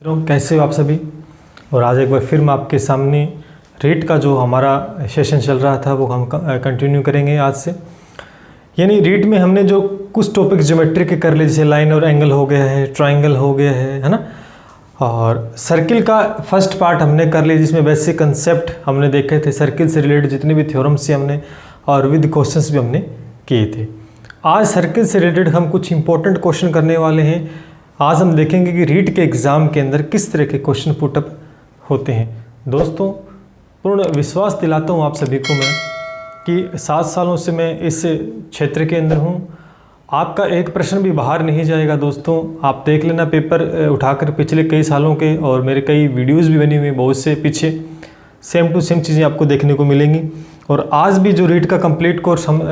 कैसे हो आप सभी। और आज एक बार फिर मैं आपके सामने रीट का जो हमारा सेशन चल रहा था वो हम कंटिन्यू करेंगे आज से। यानी रीट में हमने जो कुछ टॉपिक ज्योमेट्री के कर लिए, जैसे लाइन और एंगल हो गया है, ट्रायंगल हो गया है ना, और सर्किल का फर्स्ट पार्ट हमने कर लिया जिसमें बेसिक कंसेप्ट हमने देखे थे। सर्किल से रिलेटेड जितने भी थ्योरम्स हमने और विद क्वेश्चंस भी हमने किए थे। आज सर्किल से रिलेटेड हम कुछ इंपॉर्टेंट क्वेश्चन करने वाले हैं। आज हम देखेंगे कि रीट के एग्ज़ाम के अंदर किस तरह के क्वेश्चन पुटअप होते हैं। दोस्तों, पूर्ण विश्वास दिलाता हूँ आप सभी को मैं कि 7 सालों से मैं इस क्षेत्र के अंदर हूँ। आपका एक प्रश्न भी बाहर नहीं जाएगा। दोस्तों, आप देख लेना पेपर उठाकर पिछले कई सालों के, और मेरे कई वीडियोस भी बनी हुई बहुत से पीछे, सेम टू सेम चीज़ें आपको देखने को मिलेंगी। और आज भी जो रीट का कंप्लीट कोर्स हम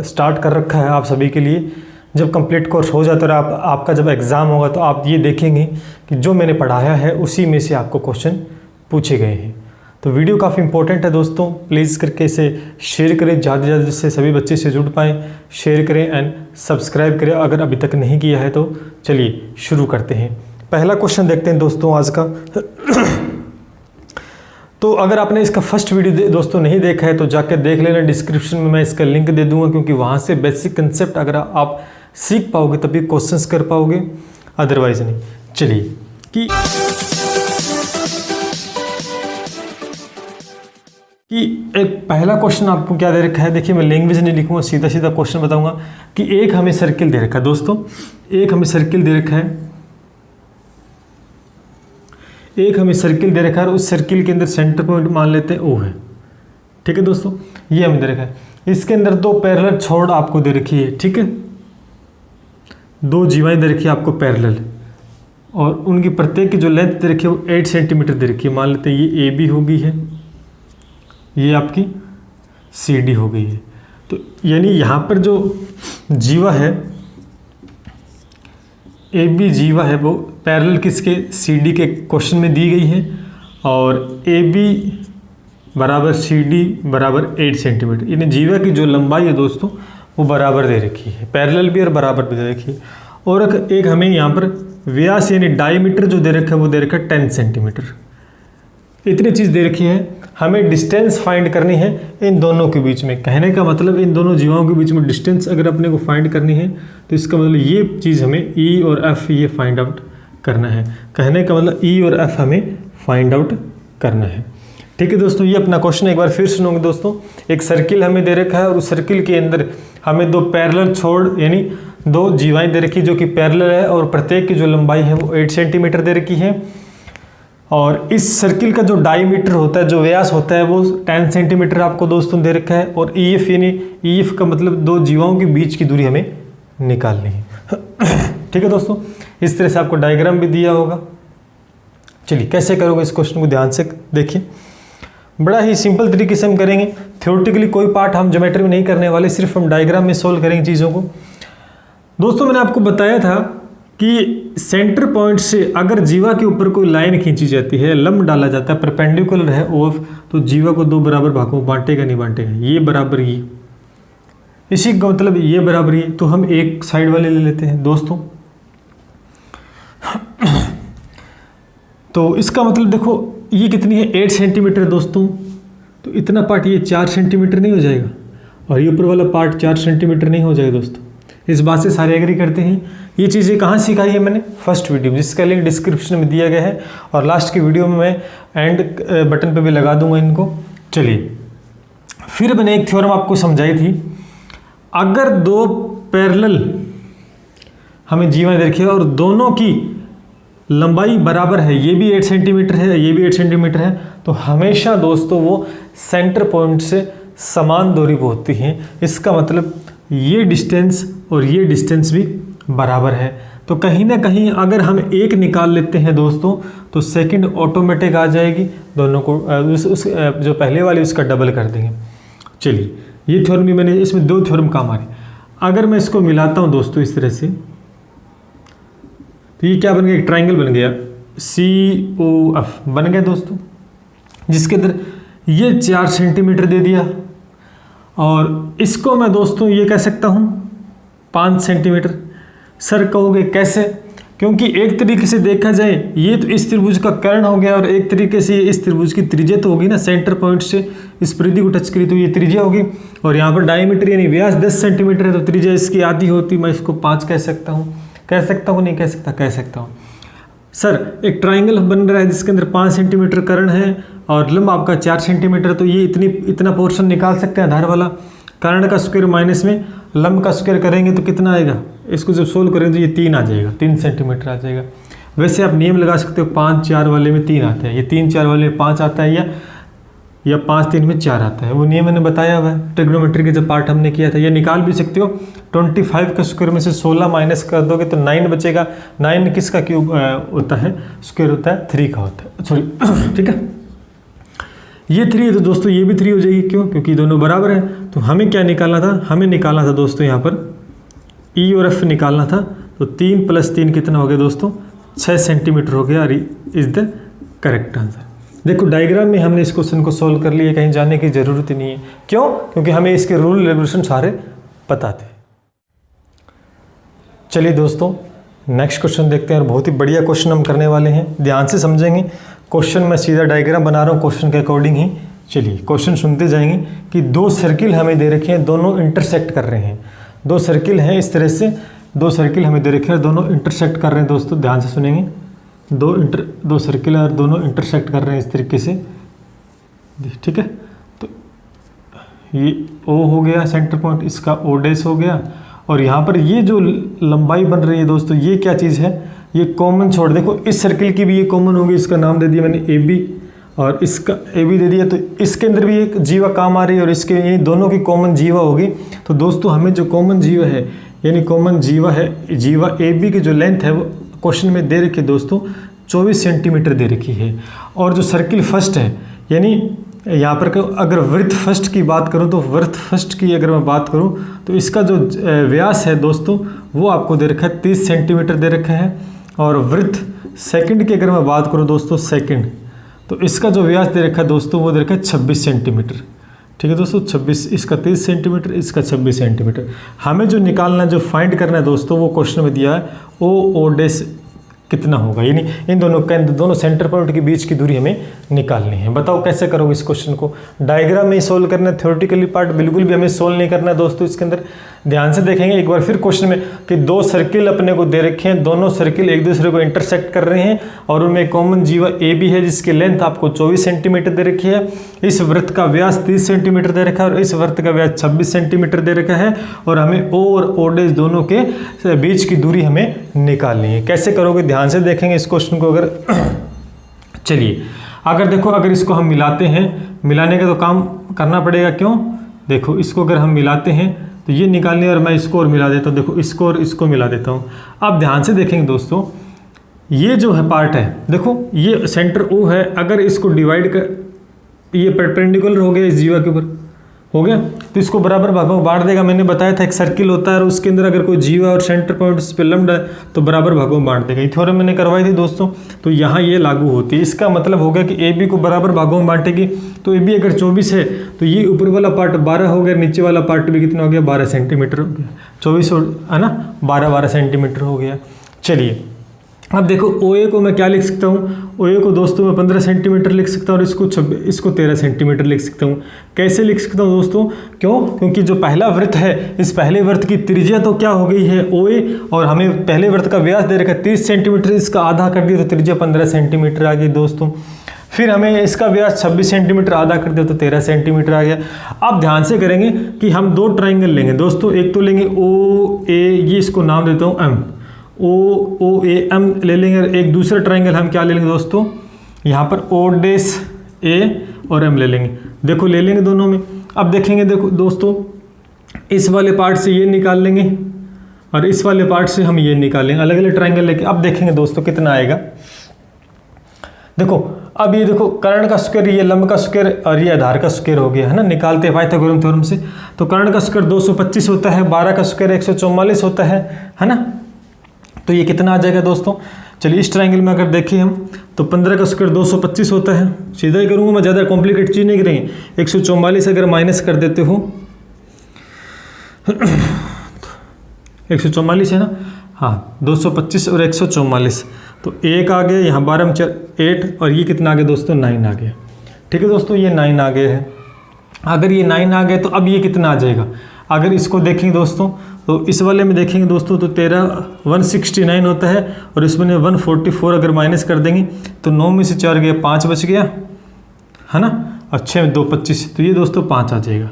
स्टार्ट कर रखा है आप सभी के लिए, जब कंप्लीट कोर्स हो जाता है और आपका जब एग्ज़ाम होगा तो आप ये देखेंगे कि जो मैंने पढ़ाया है उसी में से आपको क्वेश्चन पूछे गए हैं। तो वीडियो काफ़ी इंपॉर्टेंट है दोस्तों, प्लीज़ करके इसे शेयर करें ज़्यादा से ज़्यादा, जिससे सभी बच्चे से जुड़ पाएँ। शेयर करें एंड सब्सक्राइब करें अगर अभी तक नहीं किया है तो। चलिए शुरू करते हैं। पहला क्वेश्चन देखते हैं दोस्तों आज का। तो अगर आपने इसका फर्स्ट वीडियो दोस्तों नहीं देखा है तो जाकर देख लेना, डिस्क्रिप्शन में मैं इसका लिंक दे दूंगा, क्योंकि वहाँ से बेसिक कंसेप्ट अगर आप सीख पाओगे तभी क्वेश्चंस कर पाओगे, अदरवाइज नहीं। चलिए कि एक पहला क्वेश्चन आपको क्या दे रखा है। देखिए, मैं लैंग्वेज नहीं लिखूंगा, सीधा सीधा क्वेश्चन बताऊंगा कि एक हमें सर्किल दे रखा है। दोस्तों, एक हमें सर्किल दे रखा है, एक हमें सर्किल दे रखा है और उस सर्किल के अंदर सेंटर पॉइंट मान लेते हैं O है। ठीक है दोस्तों, ये हमें दे रखा है। इसके अंदर 2 पैरेलल छोड़ आपको दे रखी है। ठीक है, 2 जीवाएं दे रखी है आपको पैरेलल, और उनकी प्रत्येक की जो लेंथ दे रखी है वो 8 सेंटीमीटर दे रखी है। मान लेते हैं ये AB हो गई है, ये आपकी CD हो गई है। तो यानी यहाँ पर जो जीवा है, AB जीवा है, वो पैरेलल किसके, CD के क्वेश्चन में दी गई है, और AB बराबर CD बराबर 8 सेंटीमीटर। यानी जीवा की जो लंबाई है दोस्तों वो बराबर दे रखी है, पैरेलल भी और बराबर भी दे रखी है। और एक हमें यहाँ पर व्यास यानी डायमीटर जो दे रखा है वो दे रखा है 10 सेंटीमीटर। इतनी चीज़ दे रखी है। हमें डिस्टेंस फाइंड करनी है इन दोनों के बीच में। कहने का मतलब इन दोनों जीवाओं के बीच में डिस्टेंस अगर अपने को फाइंड करनी है तो इसका मतलब ये चीज़ हमें E और F ये फाइंड आउट करना है। कहने का मतलब E और F हमें फाइंड आउट करना है। ठीक है दोस्तों, ये अपना क्वेश्चन एक बार फिर सुनोगे दोस्तों। एक सर्किल हमें दे रखा है और उस सर्किल के अंदर हमें 2 पैरेलल छोड़ यानी 2 जीवाएं दे रखी जो कि पैरेलल है, और प्रत्येक की जो लंबाई है वो 8 सेंटीमीटर दे रखी है। और इस सर्किल का जो डायमीटर होता है, जो व्यास होता है, वो 10 सेंटीमीटर आपको दोस्तों दे रखा है। और EF यानी EF का मतलब 2 जीवाओं के बीच की दूरी हमें निकालनी है। ठीक है दोस्तों, इस तरह से आपको डायग्राम भी दिया होगा। चलिए कैसे करोगे इस क्वेश्चन को ध्यान से देखिए। बड़ा ही सिंपल तरीके से हम करेंगे। थ्योरेटिकली कोई पार्ट हम ज्योमेट्री में नहीं करने वाले, सिर्फ हम डायग्राम में सोल्व करेंगे चीज़ों को। दोस्तों, मैंने आपको बताया था कि सेंटर पॉइंट से अगर जीवा के ऊपर कोई लाइन खींची जाती है, लंब डाला जाता है, परपेंडिकुलर है OF, तो जीवा को 2 बराबर भागों बांटेगा नहीं बांटेगा, ये बराबर ये, इसी का मतलब ये बराबर ये। तो हम एक साइड वाले ले लेते हैं दोस्तों। तो इसका मतलब देखो ये कितनी है, 8 सेंटीमीटर दोस्तों। तो इतना पार्ट ये 4 सेंटीमीटर नहीं हो जाएगा, और ये ऊपर वाला पार्ट 4 सेंटीमीटर नहीं हो जाएगा दोस्तों। इस बात से सारे एग्री करते हैं। ये चीज़ें कहाँ सिखाई है मैंने, फर्स्ट वीडियो, जिसका लिंक डिस्क्रिप्शन में दिया गया है, और लास्ट की वीडियो में मैं एंड बटन पे भी लगा दूंगा इनको। चलिए, फिर मैंने एक थ्योरम आपको समझाई थी। अगर 2 पैरेलल हमें जीवाएं देखिए और दोनों की लंबाई बराबर है, ये भी 8 सेंटीमीटर है, ये भी 8 सेंटीमीटर है, तो हमेशा दोस्तों वो सेंटर पॉइंट से समान दूरी पर होती हैं। इसका मतलब ये डिस्टेंस और ये डिस्टेंस भी बराबर है। तो कहीं ना कहीं अगर हम एक निकाल लेते हैं दोस्तों तो सेकंड ऑटोमेटिक आ जाएगी, दोनों को जो पहले वाली उसका डबल कर देंगे। चलिए, ये थ्योरम भी मैंने, इसमें 2 थ्योरम काम आ रहे। अगर मैं इसको मिलाता हूँ दोस्तों इस तरह से, तो ये क्या बन गया, एक ट्राइंगल बन गया, COF बन गया दोस्तों, जिसके अंदर ये 4 सेंटीमीटर दे दिया, और इसको मैं दोस्तों ये कह सकता हूँ 5 सेंटीमीटर। सर कहोगे कैसे, क्योंकि एक तरीके से देखा जाए ये तो इस त्रिभुज का कर्ण हो गया और एक तरीके से इस त्रिभुज की त्रिज्या तो होगी ना, सेंटर पॉइंट से इस परिधि को टच करी तो ये त्रिज्या होगी, और यहाँ पर डायमीटर यानी व्यास 10 सेंटीमीटर है तो त्रिज्या इसकी आधी होती, मैं इसको 5 कह सकता हूँ। कह सकता हूँ नहीं कह सकता? कह सकता हूँ। सर एक ट्राइंगल बन रहा है जिसके अंदर 5 सेंटीमीटर कर्ण है और लंब आपका 4 सेंटीमीटर, तो ये इतना पोर्शन निकाल सकते हैं आधार वाला। कर्ण का स्क्वायर माइनस में लंब का स्क्वायर करेंगे तो कितना आएगा? इसको जब सोल्व करेंगे तो ये 3 आ जाएगा, 3 सेंटीमीटर आ जाएगा। वैसे आप नियम लगा सकते हो 5 4 वाले में 3 आता है, ये 3 4 वाले में 5 आता है या 5 3 में 4 आता है। वो नियम मैंने बताया हुआ है, ट्रिग्नोमेट्री के जब पार्ट हमने किया था। ये निकाल भी सकते हो। 25 का स्क्वायर में से 16 माइनस कर दोगे तो 9 बचेगा। 9 किसका क्यूब होता है? स्क्वायर होता है 3 का होता है, सॉरी ठीक है। ये 3 है तो दोस्तों ये भी 3 हो जाएगी। क्यों? क्योंकि दोनों बराबर हैं। तो हमें क्या निकालना था? हमें निकालना था दोस्तों यहाँ पर ई और एफ निकालना था। तो 3 + 3 कितना हो गया दोस्तों? 6 सेंटीमीटर हो गया। Is the correct answer. देखो डायग्राम में हमने इस क्वेश्चन को सॉल्व कर लिया, कहीं जाने की ज़रूरत ही नहीं है। क्यों? क्योंकि हमें इसके रूल रेगुलेशन सारे पता थे। चलिए दोस्तों नेक्स्ट क्वेश्चन देखते हैं, और बहुत ही बढ़िया क्वेश्चन हम करने वाले हैं। ध्यान से समझेंगे क्वेश्चन, मैं सीधा डायग्राम बना रहा हूँ क्वेश्चन के अकॉर्डिंग ही। चलिए क्वेश्चन सुनते जाएंगे कि 2 सर्किल हमें दे रखे हैं, दोनों इंटरसेक्ट कर रहे हैं। 2 सर्किल हैं इस तरह से, 2 सर्किल हमें दे रखे हैं, दोनों इंटरसेक्ट कर रहे हैं। दोस्तों ध्यान से सुनेंगे, 2 सर्किल और दोनों इंटरसेक्ट कर रहे हैं इस तरीके से, ठीक है। तो ये O हो गया सेंटर पॉइंट, इसका O' हो गया, और यहाँ पर ये जो लंबाई बन रही है दोस्तों, ये क्या चीज़ है? ये कॉमन छोड़, देखो इस सर्किल की भी ये कॉमन होगी, इसका नाम दे दिया मैंने AB, और इसका AB दे दिया, तो इसके अंदर भी एक जीवा काम आ रही है और इसके ये दोनों की कॉमन जीवा होगी। तो दोस्तों हमें जो कॉमन जीवा है, यानी कॉमन जीवा है, जीवा AB की जो लेंथ है वो क्वेश्चन में दे रखी है दोस्तों 24 सेंटीमीटर दे रखी है। और जो सर्किल फर्स्ट है, यानी यहाँ पर अगर वृत्त फर्स्ट की बात करूँ तो वृत्त फर्स्ट की अगर मैं बात करूँ तो इसका जो व्यास है दोस्तों वो आपको दे रखा है 30 सेंटीमीटर दे रखा है। और वृत्त सेकंड की अगर मैं बात करूँ दोस्तों सेकंड, तो इसका जो व्यास दे रखा है दोस्तों वो दे रखा है 26 सेंटीमीटर। ठीक है दोस्तों, 26, इसका 30 सेंटीमीटर, इसका 26 सेंटीमीटर। हमें जो निकालना है, जो फाइंड करना है दोस्तों, वो क्वेश्चन में दिया है O' कितना होगा, यानी इन दोनों सेंटर पॉइंट के बीच की दूरी हमें निकालनी है। बताओ कैसे करोगे इस क्वेश्चन को? डायग्राम में ही सोल्व करना है, थ्योरेटिकली पार्ट बिल्कुल भी हमें सोल्व नहीं करना है दोस्तों। इसके अंदर ध्यान से देखेंगे एक बार फिर क्वेश्चन में कि 2 सर्किल अपने को दे रखे हैं, दोनों सर्किल एक दूसरे को इंटरसेक्ट कर रहे हैं और उनमें कॉमन जीवा AB है जिसकी लेंथ आपको 24 सेंटीमीटर दे रखी है। इस वृत्त का व्यास 30 सेंटीमीटर दे रखा है और इस वृत्त का व्यास 26 सेंटीमीटर दे रखा है, और हमें O और O' दोनों के बीच की दूरी हमें निकालनी है। कैसे करोगे? ध्यान से देखेंगे इस क्वेश्चन को। अगर चलिए अगर देखो, अगर इसको हम मिलाते हैं, मिलाने का तो काम करना पड़ेगा। क्यों? देखो इसको अगर हम मिलाते हैं तो ये निकालने, और मैं इसको और मिला देता हूँ। देखो इसको और इसको मिला देता हूँ। अब ध्यान से देखेंगे दोस्तों, ये जो है पार्ट है, देखो ये सेंटर O है, अगर इसको डिवाइड कर, ये परपेंडिकुलर हो गया इस जीवा के ऊपर, हो गया, तो इसको बराबर भागों में बांट देगा। मैंने बताया था एक सर्किल होता है और उसके अंदर अगर कोई जीवा और सेंटर पॉइंट इस पर लंबा है तो बराबर भागों में बांट देगा। ये थ्योरम मैंने करवाई थी दोस्तों, तो यहाँ ये लागू होती है। इसका मतलब हो गया कि AB को बराबर भागों में बांटेगी, तो AB अगर 24 है तो ये ऊपर वाला पार्ट 12 हो गया, नीचे वाला पार्ट भी कितना हो गया? 12 सेंटीमीटर हो गया। 24 है ना, 12 सेंटीमीटर हो गया। चलिए अब देखो OA को मैं क्या लिख सकता हूँ? OA को दोस्तों मैं 15 सेंटीमीटर लिख सकता हूँ और इसको 13 सेंटीमीटर लिख सकता हूँ। कैसे लिख सकता हूँ दोस्तों? क्यों? क्योंकि जो पहला वृत्त है, इस पहले वृत्त की त्रिज्या तो क्या हो गई है? OA, और हमें पहले वृत्त का व्यास दे रखा है 30 सेंटीमीटर, इसका आधा कर दिया तो त्रिज्या 15 सेंटीमीटर आ गई दोस्तों। फिर हमें इसका व्यास 26 सेंटीमीटर, आधा कर दिया तो 13 सेंटीमीटर आ गया। अब ध्यान से करेंगे कि हम 2 ट्राइंगल लेंगे दोस्तों। एक तो लेंगे OA, ये इसको नाम देता हूँ M, OAM ले लेंगे। एक दूसरा ट्राइंगल हम क्या ले लेंगे दोस्तों? यहाँ पर O' और M ले लेंगे। देखो ले लेंगे दोनों में। अब देखेंगे, देखो दोस्तों इस वाले पार्ट से ये निकाल लेंगे और इस वाले पार्ट से हम ये निकालेंगे, अलग अलग ट्राइंगल लेके। अब देखेंगे दोस्तों कितना आएगा। देखो अब ये देखो कर्ण का स्क्वायर, ये लंब का स्क्वायर और ये आधार का स्क्वायर हो गया है ना, निकालते हैं पाइथागोरस थ्योरम से। तो कर्ण का स्क्वायर 225 होता है, 12 का स्क्वायर 144 होता है ना। तो ये कितना आ जाएगा दोस्तों? चलिए इस ट्राइंगल में अगर देखें हम तो 15 का स्क्वायर 225 होता है। सीधा ही करूँगा मैं, ज़्यादा कॉम्प्लिकेट चीज़ नहीं करेंगे। 144 अगर माइनस कर देते हो 144 है ना, हाँ 225 और 144, तो 1 आ गया, यहाँ 12 में 8, और ये कितना आ गया दोस्तों 9 आ गया। ठीक है दोस्तों, ये 9 आ गया है। अगर ये 9 आ गया तो अब ये कितना आ जाएगा, अगर इसको देखेंगे दोस्तों तो इस वाले में देखेंगे दोस्तों तो 169 होता है, और इसमें 144 अगर माइनस कर देंगे तो 9 में से 4 गया 5 बच गया है ना, और 6 में 2 25, तो ये दोस्तों 5 आ जाएगा।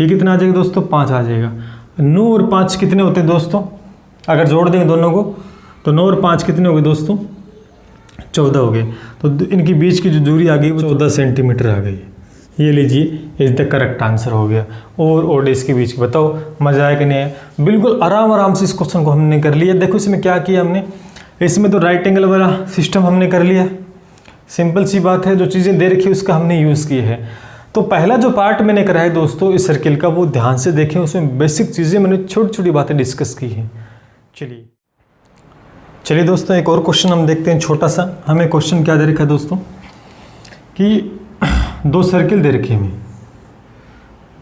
ये कितना आ जाएगा दोस्तों 5 आ जाएगा। 9 और 5 कितने होते हैं दोस्तों, अगर जोड़ देंगे दोनों को तो 9 और 5 कितने हो गए दोस्तों 14 हो गए। तो इनकी बीच की जो दूरी आ गई वो 14 सेंटीमीटर आ गई। ये लीजिए इज द करेक्ट आंसर हो गया। और ओडेस के बीच बताओ मजा आया कि नहीं है। बिल्कुल आराम आराम से इस क्वेश्चन को हमने कर लिया। देखो इसमें क्या किया हमने, इसमें तो राइट एंगल वाला सिस्टम हमने कर लिया, सिंपल सी बात है, जो चीज़ें दे रखी उसका हमने यूज़ किया है। तो पहला जो पार्ट मैंने करा है दोस्तों इस सर्किल का, वो ध्यान से देखें, उसमें बेसिक चीज़ें मैंने छोटी छोटी बातें डिस्कस की हैं। चलिए दोस्तों एक और क्वेश्चन हम देखते हैं छोटा सा। हमें क्वेश्चन क्या दे रखा है दोस्तों कि 2 सर्किल दे रखे हमें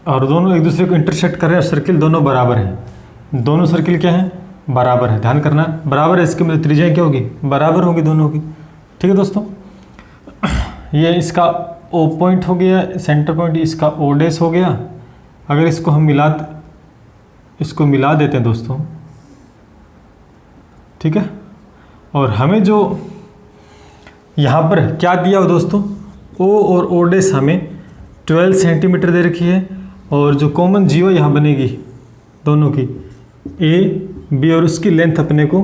और दोनों एक दूसरे को इंटरसेक्ट कर रहे हैं और सर्किल दोनों बराबर हैं। दोनों सर्किल क्या हैं, बराबर है, ध्यान करना बराबर है, इसके मतलब त्रिज्या क्या होगी, बराबर होगी दोनों की। ठीक है दोस्तों, ये इसका ओ पॉइंट हो गया, सेंटर पॉइंट इसका ओ डैश हो गया। अगर इसको हम मिला देते हैं दोस्तों, ठीक है, और हमें जो यहाँ पर क्या दिया हो दोस्तों, ओ और ओ डैश हमें 12 सेंटीमीटर दे रखी है, और जो कॉमन जीओ यहाँ बनेगी दोनों की ए बी, और उसकी लेंथ अपने को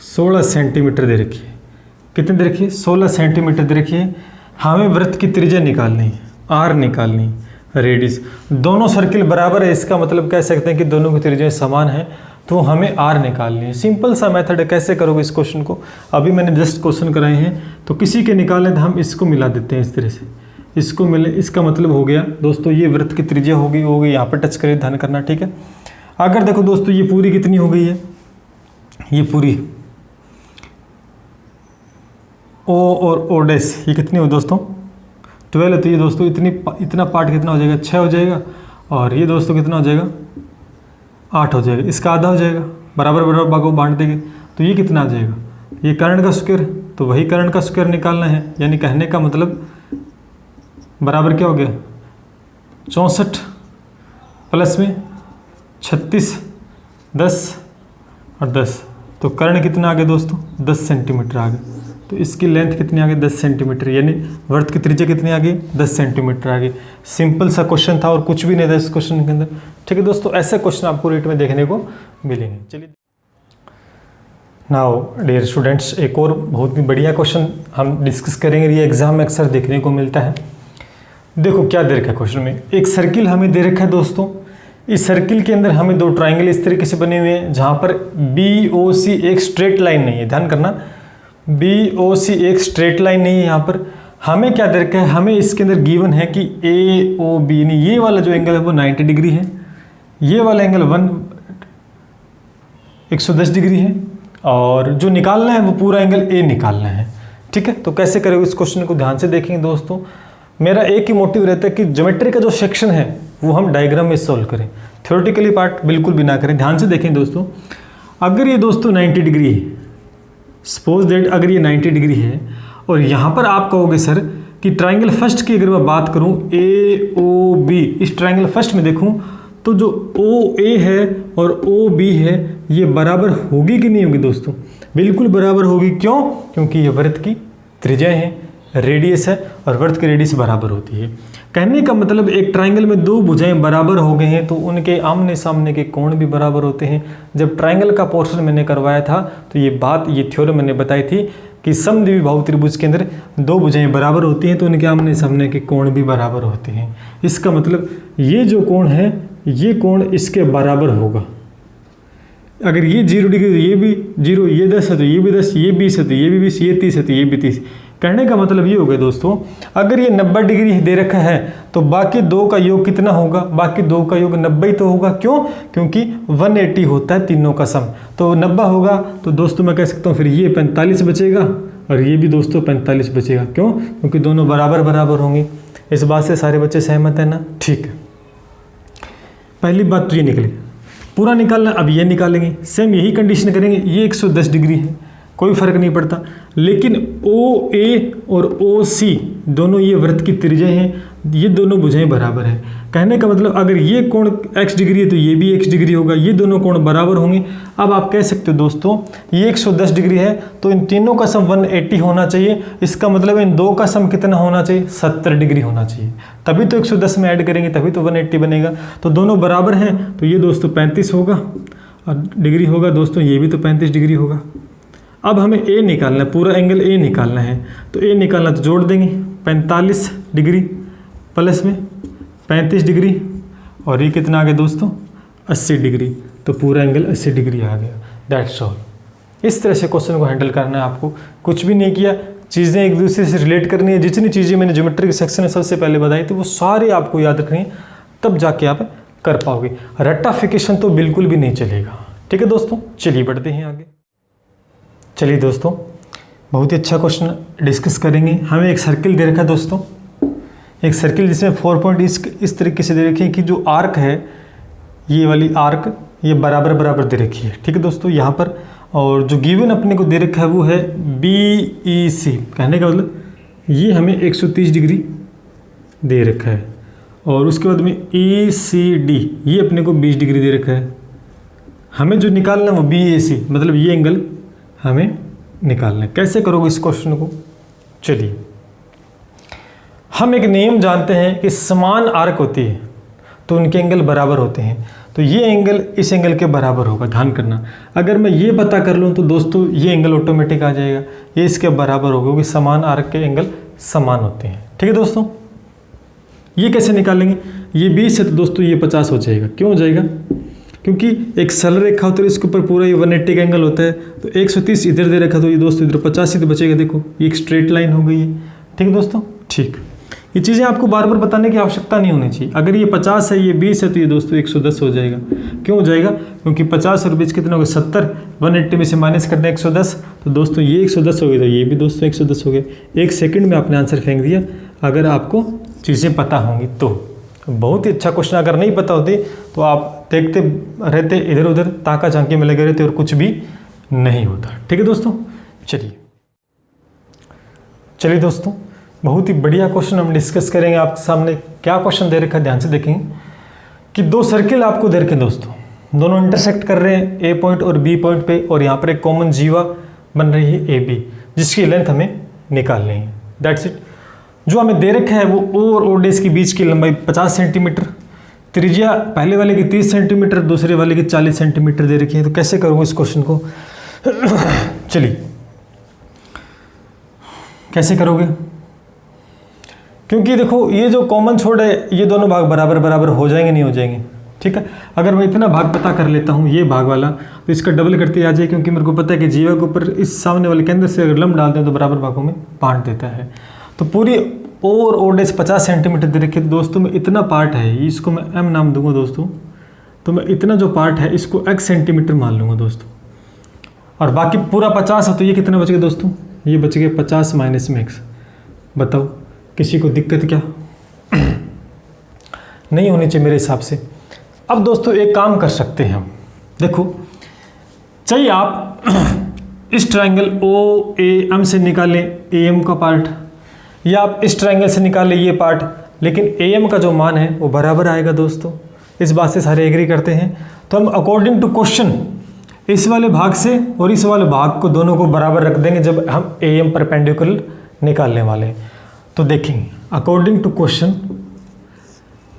16 सेंटीमीटर दे रखी है। कितनी दे रखी है, 16 सेंटीमीटर दे रखी है। हमें वृत्त की त्रिज्या निकालनी है, आर निकालनी है, रेडियस। दोनों सर्किल बराबर है, इसका मतलब कह सकते हैं कि दोनों की त्रिज्या समान है, तो हमें आर निकालनी है। सिंपल सा मेथड है, कैसे करोगे इस क्वेश्चन को, अभी मैंने जस्ट क्वेश्चन कराए हैं, तो किसी के निकालने तो हम इसको मिला देते हैं इस तरह से, इसको मिले, इसका मतलब हो गया दोस्तों ये वृत्त की त्रिज्या होगी यहाँ पर टच करिए, ध्यान करना, ठीक है। अगर देखो दोस्तों ये पूरी कितनी हो गई है, ये पूरी ओ और ओ डैश ये कितनी हो दोस्तों 12 है, तो ये दोस्तों इतना पार्ट कितना हो जाएगा 6 हो जाएगा, और ये दोस्तों कितना हो जाएगा 8 हो जाएगा, इसका आधा हो जाएगा, बराबर बराबर भागों बांट देंगे, तो ये कितना आ जाएगा, ये करंट का स्क्वायर, तो वही करंट का स्क्वायर निकालना है। यानी कहने का मतलब बराबर क्या हो गया 64 प्लस में 36 10 और 10, तो कर्ण कितना आ गया दोस्तों 10 सेंटीमीटर आ गया। तो इसकी लेंथ कितनी आ गई 10 सेंटीमीटर, यानी वृत्त की त्रिज्या कितनी आ गई 10 सेंटीमीटर आ गई। सिंपल सा क्वेश्चन था और कुछ भी नहीं था इस क्वेश्चन के अंदर। ठीक है दोस्तों, ऐसे क्वेश्चन आपको रीट में देखने को मिलेंगे। चलिए नाउ डियर स्टूडेंट्स, एक और बहुत ही बढ़िया क्वेश्चन हम डिस्कस करेंगे, ये एग्जाम में अक्सर देखने को मिलता है। देखो क्या दे रखा है क्वेश्चन में, एक सर्किल हमें दे रखा है दोस्तों। इस सर्किल के अंदर हमें 2 ट्राइंगल इस तरीके से बने हुए हैं, जहाँ पर BOC एक स्ट्रेट लाइन नहीं है, ध्यान करना, BOC एक स्ट्रेट लाइन नहीं है। यहाँ पर हमें क्या दे रखा है, हमें इसके अंदर गिवन है कि AOB, यानी ये वाला जो एंगल है वो 90 डिग्री है, ये वाला एंगल 110 डिग्री है, और जो निकालना है वो पूरा एंगल A निकालना है। ठीक है, तो कैसे करेंगे इस क्वेश्चन को ध्यान से देखेंगे दोस्तों। मेरा एक ही मोटिव रहता है कि ज्योमेट्री का जो सेक्शन है वो हम डायग्राम में सॉल्व करें, थ्योरेटिकली पार्ट बिल्कुल भी ना करें। ध्यान से देखें दोस्तों, अगर ये दोस्तों 90 डिग्री है, सपोज दैट अगर ये 90 डिग्री है, और यहाँ पर आप कहोगे सर कि ट्राइंगल फर्स्ट की अगर मैं बात करूँ AOB, इस ट्राइंगल फर्स्ट में देखूँ तो जो OA है और OB है ये बराबर होगी कि नहीं होगी दोस्तों, बिल्कुल बराबर होगी। क्यों, क्योंकि ये वृत्त की त्रिज्या है, रेडियस है, और वृत्त की रेडियस बराबर होती है। कहने का मतलब एक ट्राइंगल में 2 भुजाएं बराबर हो गए हैं तो उनके आमने सामने के कोण भी बराबर होते हैं। जब ट्राइंगल का पोर्शन मैंने करवाया था तो ये थ्योरम मैंने बताई थी कि समद्विबाहु त्रिभुज के अंदर 2 भुजाएं बराबर होती हैं तो उनके आमने सामने के कोण भी बराबर होते हैं। इसका मतलब ये जो कोण है ये कोण इसके बराबर होगा। अगर ये 0 डिग्री तो ये भी 0, ये 10 है तो ये भी 10, ये 20 है तो ये भी 20, ये 30 है तो ये भी 30। कहने का मतलब ये हो गया दोस्तों, अगर ये 90 डिग्री दे रखा है तो बाकी 2 का योग कितना होगा, बाकी 2 का योग 90 ही तो होगा। क्यों, क्योंकि 180 होता है तीनों का सम, तो 90 होगा। तो दोस्तों मैं कह सकता हूँ फिर ये 45 बचेगा और ये भी दोस्तों 45 बचेगा। क्यों, क्योंकि दोनों बराबर बराबर होंगे। इस बात से सारे बच्चे सहमत हैं ना। ठीक है, पहली बात तो ये निकली। पूरा निकालना, अब ये निकालेंगे, सेम यही कंडीशन करेंगे, ये 110 डिग्री है, कोई फर्क नहीं पड़ता। लेकिन ओ ए और ओ सी दोनों ये वृत्त की त्रिज्याएं हैं, ये दोनों भुजाएं बराबर हैं। कहने का मतलब अगर ये कोण x डिग्री है तो ये भी x डिग्री होगा, ये दोनों कोण बराबर होंगे। अब आप कह सकते हो दोस्तों ये 110 डिग्री है तो इन तीनों का सम 180 होना चाहिए, इसका मतलब इन दो का सम कितना होना चाहिए, 70 डिग्री होना चाहिए, तभी तो 110 में ऐड करेंगे तभी तो 180 बनेगा। तो दोनों बराबर हैं तो ये दोस्तों 35 होगा और डिग्री होगा दोस्तों ये भी तो 35 डिग्री होगा। अब हमें ए निकालना है, पूरा एंगल ए निकालना है, तो ए निकालना तो जोड़ देंगे 45 डिग्री प्लस में 35 डिग्री और ये कितना आ गया दोस्तों 80 डिग्री, तो पूरा एंगल 80 डिग्री आ गया। That's all. इस तरह से क्वेश्चन को हैंडल करना है आपको, कुछ भी नहीं किया, चीज़ें एक दूसरे से रिलेट करनी है। जितनी चीज़ें मैंने ज्योमेट्री के सेक्शन में सबसे पहले बताई थी वो सारे आपको याद रखनी है, तब जाके आप कर पाओगे। रट्टाफिकेशन तो बिल्कुल भी नहीं चलेगा। ठीक है दोस्तों, चलिए बढ़ते हैं आगे। चलिए दोस्तों, बहुत ही अच्छा क्वेश्चन डिस्कस करेंगे। हमें एक सर्किल दे रखा है दोस्तों, एक सर्किल जिसमें 4 पॉइंट इस तरीके से दे रखे हैं कि जो आर्क है, ये वाली आर्क ये बराबर बराबर दे रखी है। ठीक है दोस्तों यहाँ पर, और जो गिवन अपने को दे रखा है वो है BEC। कहने का मतलब ये हमें 130 डिग्री दे रखा है, और उसके बाद में ECD ये अपने को 20 डिग्री दे रखा है। हमें जो निकालना है वो BAC, मतलब ये एंगल हमें निकालना है। कैसे करोगे इस क्वेश्चन को, चलिए हम एक नियम जानते हैं कि समान आर्क होती है तो उनके एंगल बराबर होते हैं, तो ये एंगल इस एंगल के बराबर होगा। ध्यान करना, अगर मैं ये पता कर लूँ तो दोस्तों ये एंगल ऑटोमेटिक आ जाएगा, ये इसके बराबर होगा क्योंकि समान आर्क के एंगल समान होते हैं। ठीक है दोस्तों, ये कैसे निकालेंगे, ये 20 है तो दोस्तों ये 50 हो जाएगा। क्यों हो जाएगा, क्योंकि एक सरल रेखा होती है, इसके ऊपर पूरा ये 180 का एंगल होता है, तो 130 इधर दे रखा तो ये दोस्तों इधर 50 ही तो बचेगा। देखो ये एक स्ट्रेट लाइन हो गई है। ठीक है दोस्तों, ठीक, ये चीज़ें आपको बार बार बताने की आवश्यकता नहीं होनी चाहिए। अगर ये 50 है ये 20 है तो ये दोस्तों 110 हो जाएगा। क्यों हो जाएगा, क्योंकि 50 और 20 कितना हो गया 70, 180 में से माइनस करना 110, तो दोस्तों ये 110 हो गया, तो ये भी दोस्तों 110 हो गया। 1 सेकंड में आपने आंसर फेंक दिया, अगर आपको चीज़ें पता होंगी तो। बहुत ही अच्छा क्वेश्चन, अगर नहीं पता होती तो आप देखते रहते इधर उधर, ताका झांकी में लगे रहते और कुछ भी नहीं होता। ठीक है दोस्तों, चलिए दोस्तों, बहुत ही बढ़िया क्वेश्चन हम डिस्कस करेंगे आपके सामने। क्या क्वेश्चन दे रखा है, ध्यान से देखेंगे कि दो सर्किल आपको दे रखे दोस्तों, दोनों इंटरसेक्ट कर रहे हैं ए पॉइंट और बी पॉइंट पे, और यहाँ पर एक कॉमन जीवा बन रही है AB, जिसकी लेंथ हमें निकालनी है। That's it. जो हमें दे रखा है वो O और O' के बीच की लंबाई 50 सेंटीमीटर, त्रिज्या पहले वाले की 30 सेंटीमीटर, दूसरे वाले की 40 सेंटीमीटर दे रखी है। तो कैसे करोगे इस क्वेश्चन को, चलिए कैसे करोगे, क्योंकि देखो ये जो कॉमन छोड़ है ये दोनों भाग बराबर बराबर हो जाएंगे, नहीं हो जाएंगे। ठीक है, अगर मैं इतना भाग पता कर लेता हूँ ये भाग वाला, तो इसका डबल करते आ जाए, क्योंकि मेरे को पता है कि जीवा के ऊपर इस सामने वाले केंद्र से अगर लंब डालते हैं तो बराबर भागों में बांट देता है। तो पूरी O और O' 50 सेंटीमीटर दे रखी है दोस्तों, में इतना पार्ट है, इसको मैं M नाम दूंगा दोस्तों, तो मैं इतना जो पार्ट है इसको x सेंटीमीटर मान लूँगा दोस्तों, और बाकी पूरा 50 है, तो ये कितना बच गया दोस्तों, ये बच गया 50 माइनस में x। बताओ किसी को दिक्कत क्या नहीं होनी चाहिए मेरे हिसाब से। अब दोस्तों एक काम कर सकते हैं हम, देखो चाहिए आप इस ट्रायंगल OAM से निकालें AM का पार्ट, या आप इस ट्रायंगल से निकालें ये पार्ट, लेकिन AM का जो मान है वो बराबर आएगा दोस्तों। इस बात से सारे एग्री करते हैं। तो हम अकॉर्डिंग टू क्वेश्चन इस वाले भाग से और इस वाले भाग को दोनों को बराबर रख देंगे जब हम AM परपेंडिकुलर निकालने वाले हैं। तो देखेंगे अकॉर्डिंग टू क्वेश्चन,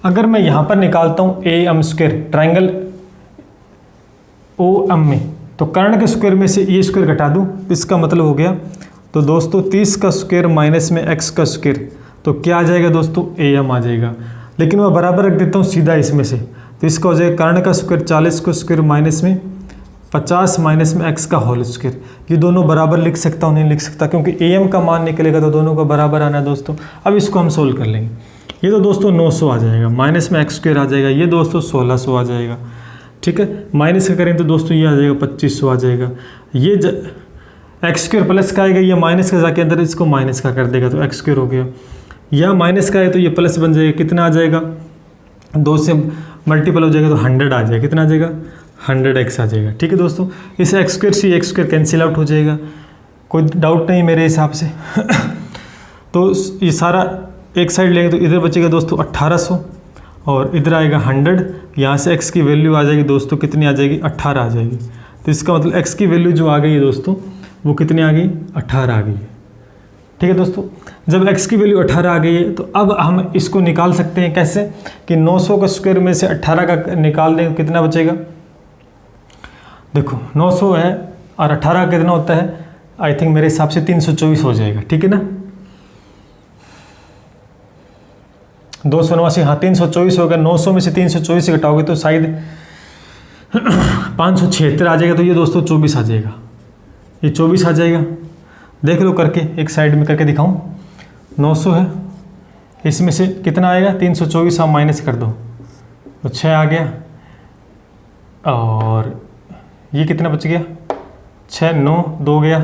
अगर मैं यहाँ पर निकालता हूँ AM स्क्वायर ट्रायंगल OM में, तो कर्ण के स्क्वायर में से ये स्क्वायर घटा दूँ, इसका मतलब हो गया तो दोस्तों 30 का स्क्वायर माइनस में x का स्क्वायर, तो क्या आ जाएगा दोस्तों AM आ जाएगा। लेकिन मैं बराबर रख देता हूँ सीधा इसमें से, तो इसका हो जाएगा कर्ण का स्क्वायर 40 का स्क्वायर माइनस में 50 माइनस में x का होल स्क्वायर। ये दोनों बराबर लिख सकता हूँ, नहीं लिख सकता, क्योंकि AM का मान निकलेगा तो दोनों का बराबर आना है दोस्तों। अब इसको हम सोल्व कर लेंगे। ये तो दोस्तों 900 आ जाएगा, माइनस में x स्क्वायर आ जाएगा, ये दोस्तों 1600 आ जाएगा। ठीक है, माइनस का करें तो दोस्तों ये आ जाएगा 2500 आ जाएगा। ये x स्क्वायर प्लस का आएगा, ये माइनस का जाके अंदर इसको माइनस का कर देगा तो x स्क्वायर हो गया। या माइनस का है तो ये प्लस बन जाएगा, कितना आ जाएगा, 2 से मल्टीपल हो जाएगा तो 100 आ जाएगा। कितना आ जाएगा, 100x आ जाएगा। ठीक है दोस्तों, इस एक्स स्क्वायर से एक्स स्क्वायर कैंसिल आउट हो जाएगा, कोई डाउट नहीं मेरे हिसाब से। तो ये सारा एक साइड लेंगे तो इधर बचेगा दोस्तों 1800 और इधर आएगा 100। यहाँ से x की वैल्यू आ जाएगी दोस्तों, कितनी आ जाएगी, 18 आ जाएगी। तो इसका मतलब x की वैल्यू जो आ गई है दोस्तों वो कितनी आ गई, 18 आ गई है। ठीक है दोस्तों, जब x की वैल्यू 18 आ गई है तो अब हम इसको निकाल सकते हैं कैसे कि 900 का स्क्वायर में से 18 का निकाल दें, कितना बचेगा। देखो 900 है और 18 कितना होता है, आई थिंक मेरे हिसाब से 324 हो जाएगा। ठीक है ना, 289, हाँ 324 होगा। 900 में से 324 घटाओगे तो शायद 576 आ जाएगा। तो ये दोस्तों 24 आ जाएगा, ये 24 आ जाएगा। देख लो करके, एक साइड में करके दिखाऊं। 900 है, इसमें से कितना आएगा, 324 आप माइनस कर दो तो 6 आ गया। और ये कितना बच गया, 6, 9, 2 गया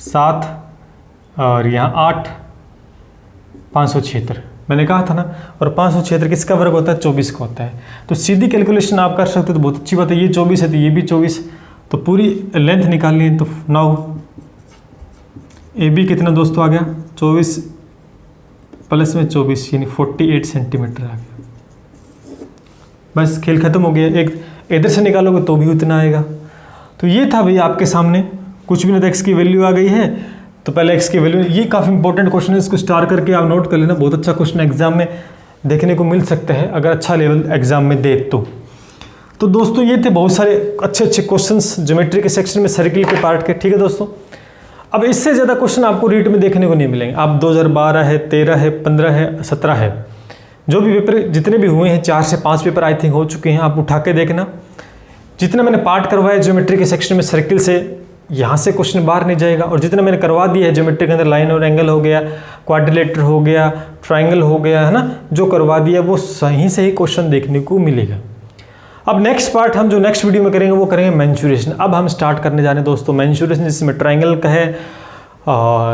7 और यहाँ 8, 576 मैंने कहा था ना। और 576 किसका वर्ग होता है, 24 का होता है। तो सीधी कैलकुलेशन आप कर सकते हो, तो बहुत अच्छी बात है। ये 24 है तो ये भी 24, तो पूरी लेंथ निकालनी है। तो नाउ ए बी कितना दोस्तों आ गया, 24 प्लस में 24 यानी 48 सेंटीमीटर आ गया। बस खेल खत्म हो गया। एक इधर से निकालोगे तो भी उतना आएगा। तो ये था भैया आपके सामने, कुछ भी नहीं था, एक्स की वैल्यू आ गई है तो पहले एक्स की वैल्यू, ये काफ़ी इंपॉर्टेंट क्वेश्चन है, इसको स्टार करके आप नोट कर लेना। बहुत अच्छा क्वेश्चन एग्जाम में देखने को मिल सकता है अगर अच्छा लेवल एग्जाम में दे तो दोस्तों ये थे बहुत सारे अच्छे क्वेश्चंस ज्योमेट्री के सेक्शन में, सर्किल के पार्ट के। ठीक है दोस्तों, अब इससे ज़्यादा क्वेश्चन आपको रीट में देखने को नहीं मिलेंगे। आप 2012 है, 13 है, 15 है, 17 है, जो भी पेपर जितने भी हुए हैं, 4 से 5 पेपर आई थिंक हो चुके हैं, आप उठा के देखना। जितना मैंने पार्ट करवाया ज्योमेट्री के सेक्शन में सर्किल से, यहाँ से क्वेश्चन बाहर नहीं जाएगा। और जितना मैंने करवा दिया है ज्योमेट्री के अंदर, लाइन और एंगल हो गया, क्वाड्रिलेटर हो गया, ट्राइंगल हो गया, है ना, जो करवा दिया वो सही से ही क्वेश्चन देखने को मिलेगा। अब नेक्स्ट पार्ट हम जो नेक्स्ट वीडियो में करेंगे वो करेंगे मेंसुरेशन। अब हम स्टार्ट करने जा रहे हैं दोस्तों मेंसुरेशन, जिसमें ट्राइंगल का है,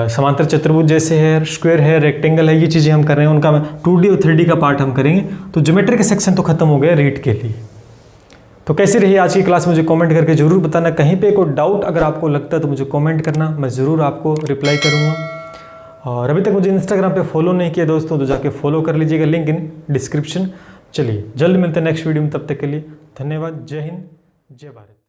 समांतर चतुर्भुज जैसे है, स्क्वायर है, रेक्टेंगल है, ये चीज़ें हम कर रहे हैं। उनका 2D और 3D का पार्ट हम करेंगे। तो ज्योमेट्री के सेक्शन तो खत्म हो गया रीट के लिए। तो कैसी रही आज की क्लास, मुझे कमेंट करके जरूर बताना। कहीं पे कोई डाउट अगर आपको लगता है तो मुझे कमेंट करना, मैं ज़रूर आपको रिप्लाई करूँगा। और अभी तक मुझे इंस्टाग्राम पे फॉलो नहीं किया दोस्तों तो जाके फॉलो कर लीजिएगा, लिंक इन डिस्क्रिप्शन। चलिए जल्द मिलते हैं नेक्स्ट वीडियो में, तब तक के लिए धन्यवाद। जय हिंद, जय भारत।